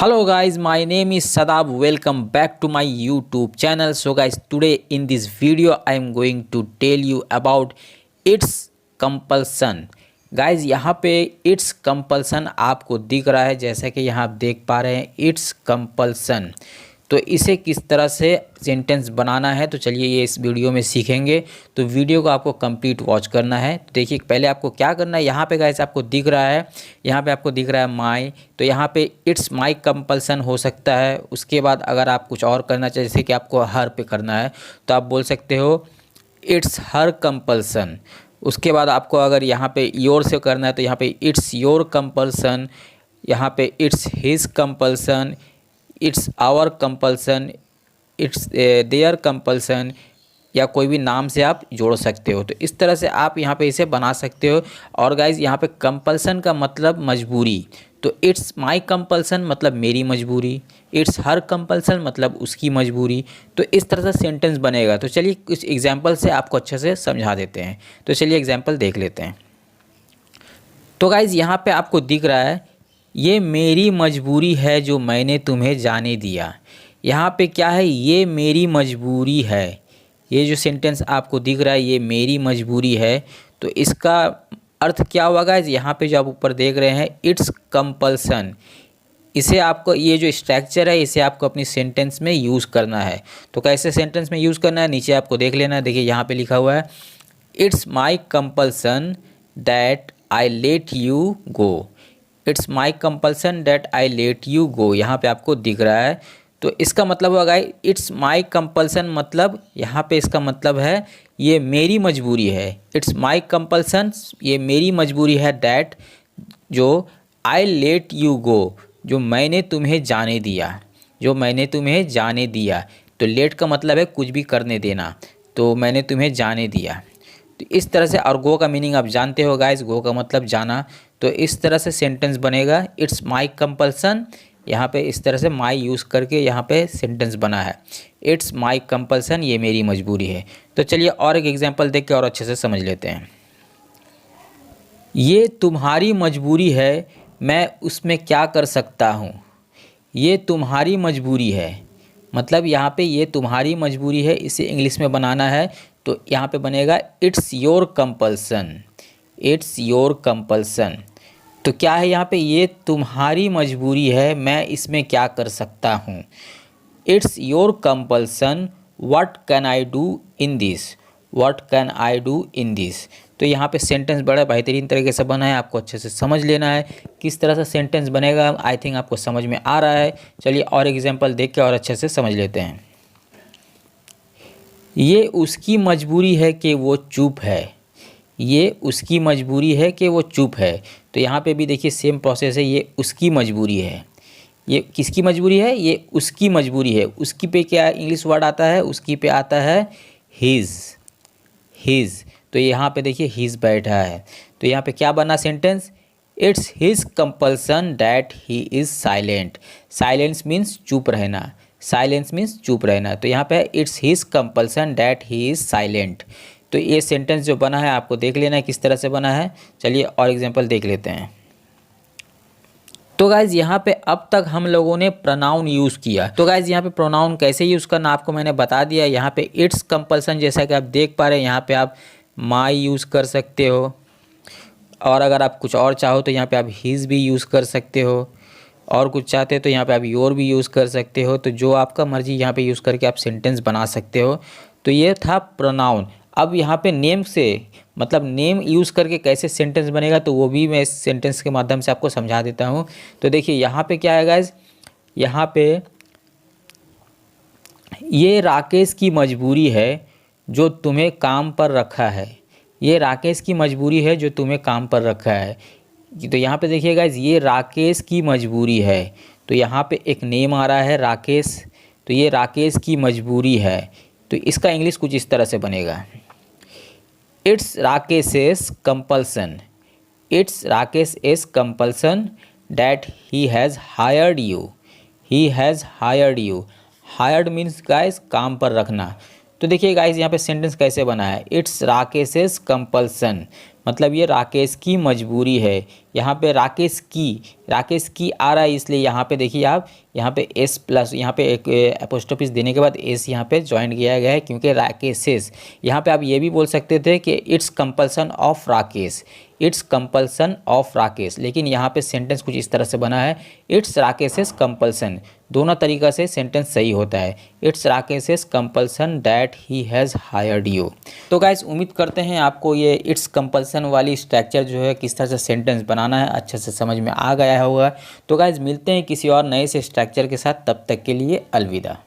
Hello guys, my name is Sadab. Welcome back to my YouTube channel. So guys, today in this video I am going to tell you about its compulsion. Guys यहाँ पे it's compulsion आपको दिख रहा है, जैसा कि यहाँ आप देख पा रहे हैं इट्स कंपल्सन। तो इसे किस तरह से सेंटेंस बनाना है तो चलिए ये इस वीडियो में सीखेंगे। तो वीडियो को आपको कंप्लीट वॉच करना है। तो देखिए पहले आपको क्या करना है, यहाँ पे गाइस आपको दिख रहा है, यहाँ पे आपको दिख रहा है माई, तो यहाँ पे इट्स माई कंपल्सन हो सकता है। उसके बाद अगर आप कुछ और करना चाहिए, जैसे कि आपको हर पे करना है तो आप बोल सकते हो इट्स हर कंपल्सन। उसके बाद आपको अगर यहाँ पे योर से करना है तो यहाँ पे इट्स योर कंपल्सन, यहाँ पे it's his compulsion, it's our compulsion, it's their compulsion, या कोई भी नाम से आप जोड़ सकते हो। तो इस तरह से आप यहाँ पे इसे बना सकते हो। और गाइज यहाँ पे कंपल्सन का मतलब मजबूरी, तो इट्स माई कंपल्सन मतलब मेरी मजबूरी, इट्स हर कंपल्सन मतलब उसकी मजबूरी। तो इस तरह से सेंटेंस बनेगा। तो चलिए कुछ एग्जाम्पल से आपको अच्छे से समझा देते हैं। तो चलिए एग्जाम्पल देख लेते हैं। तो गाइज यहाँ पे आपको दिख रहा है ये मेरी मजबूरी है जो मैंने तुम्हें जाने दिया। यहाँ पे क्या है, ये मेरी मजबूरी है। ये जो सेंटेंस आपको दिख रहा है ये मेरी मजबूरी है, तो इसका अर्थ क्या हुआ गाइज, यहाँ पे जो आप ऊपर देख रहे हैं इट्स कंपल्सन, इसे आपको ये जो स्ट्रक्चर है इसे आपको अपनी सेंटेंस में यूज़ करना है। तो कैसे सेंटेंस में यूज़ करना है नीचे आपको देख लेना है। देखिए यहाँ पे लिखा हुआ है it's my compulsion that I let you go. It's my compulsion that I let you go, यहाँ पे आपको दिख रहा है। तो इसका मतलब होगा इट्स माई कंपल्सन, मतलब यहाँ पे इसका मतलब है ये मेरी मजबूरी है। इट्स माई कंपल्सन, ये मेरी मजबूरी है, दैट जो आई लेट यू गो, जो मैंने तुम्हें जाने दिया, जो मैंने तुम्हें जाने दिया। तो लेट का मतलब है कुछ भी करने देना, तो मैंने तुम्हें जाने दिया। तो इस तरह से, और गो का मीनिंग आप जानते हो गाइस, गो का मतलब जाना। तो इस तरह से सेंटेंस बनेगा इट्स माई कंपल्सन, यहाँ पे इस तरह से माई यूज़ करके यहाँ पे सेंटेंस बना है इट्स माई कंपल्सन, ये मेरी मजबूरी है। तो चलिए और एक एग्जांपल देख के और अच्छे से समझ लेते हैं। ये तुम्हारी मजबूरी है, मैं उसमें क्या कर सकता हूँ। ये तुम्हारी मजबूरी है, मतलब यहाँ पे ये तुम्हारी मजबूरी है, इसे इंग्लिश में बनाना है तो यहाँ पे बनेगा it's your compulsion, it's your compulsion. तो क्या है यहाँ पे, ये तुम्हारी मजबूरी है, मैं इसमें क्या कर सकता हूँ। It's your compulsion, what can I do in this, what can I do in this. तो यहाँ पे सेंटेंस बड़ा बेहतरीन तरीके से बना है, आपको अच्छे से समझ लेना है किस तरह से सेंटेंस बनेगा। आई थिंक आपको समझ में आ रहा है। चलिए और एग्जाम्पल देख के और अच्छे से समझ लेते हैं। ये उसकी मजबूरी है कि वो चुप है, ये उसकी मजबूरी है कि वो चुप है। तो यहाँ पे भी देखिए सेम प्रोसेस है, ये उसकी मजबूरी है। ये किसकी मजबूरी है, ये उसकी मजबूरी है। उसकी पे क्या इंग्लिश वर्ड आता है, उसकी पे आता है हिज, हिज। तो यहाँ पे देखिए हिज बैठा है, तो यहाँ पे क्या बना sentence, it's his compulsion that he is silent. Silence means चुप रहना, साइलेंस मीन्स चुप रहना। तो यहाँ पे it's his compulsion that he is silent. तो ये सेंटेंस जो बना है आपको देख लेना है किस तरह से बना है। चलिए और एग्जांपल देख लेते हैं। तो गाइज़ यहाँ पे अब तक हम लोगों ने प्रोनाउन यूज़ किया। तो गाइज़ यहाँ पे प्रोनाउन कैसे यूज़ करना आपको मैंने बता दिया। यहाँ पे इट्स कंपल्सन जैसा कि आप देख पा रहे हैं, यहाँ पे आप माई यूज़ कर सकते हो, और अगर आप कुछ और चाहो तो यहाँ पे आप हिज भी यूज़ कर सकते हो, और कुछ चाहते हो तो यहाँ पे आप योर भी यूज़ कर सकते हो। तो जो आपका मर्जी यहाँ पे यूज़ करके आप सेंटेंस बना सकते हो। तो ये था प्रोनाउन। अब यहाँ पे नेम से, मतलब नेम यूज़ करके कैसे सेंटेंस बनेगा तो वो भी मैं इस सेंटेंस के माध्यम से आपको समझा देता हूँ। तो देखिए यहाँ पे क्या है गाइज, यहाँ पे ये राकेश की मजबूरी है जो तुम्हें काम पर रखा है, ये राकेश की मजबूरी है जो तुम्हें काम पर रखा है। तो यहाँ पे देखिए गाइज ये राकेश की मजबूरी है, तो यहाँ पे एक नेम आ रहा है राकेश, तो ये राकेश की मजबूरी है। तो इसका इंग्लिश कुछ इस तरह से बनेगा it's Rakesh's compulsion, it's Rakesh is compulsion that he has hired you, he has hired you. Hired means guys काम पर रखना। तो देखिए गाइस यहाँ पे सेंटेंस कैसे बना है, इट्स राकेशेस कंपल्सन, मतलब ये राकेश की मजबूरी है यहाँ पे राकेश की आ रहा है, इसलिए यहाँ पे देखिए आप, यहाँ पे एस प्लस, यहाँ पे एक एपोस्ट्रोफिस देने के बाद एस यहाँ पे ज्वाइन किया गया है, क्योंकि राकेशेस। यहाँ पे आप ये भी बोल सकते थे कि it's compulsion of Rakesh, it's compulsion of Rakesh, लेकिन यहाँ पे सेंटेंस कुछ इस तरह से बना है, इट्स राकेशेस कंपल्सन। दोनों तरीक़ा से सेंटेंस सही होता है, it's Rakesh's compulsion that he has hired you. तो गाइस उम्मीद करते हैं आपको ये इट्स कंपल्सन वाली स्ट्रक्चर जो है, किस तरह से सेंटेंस बनाना है, अच्छे से समझ में आ गया होगा। तो गाइस मिलते हैं किसी और नए से स्ट्रक्चर के साथ, तब तक के लिए अलविदा।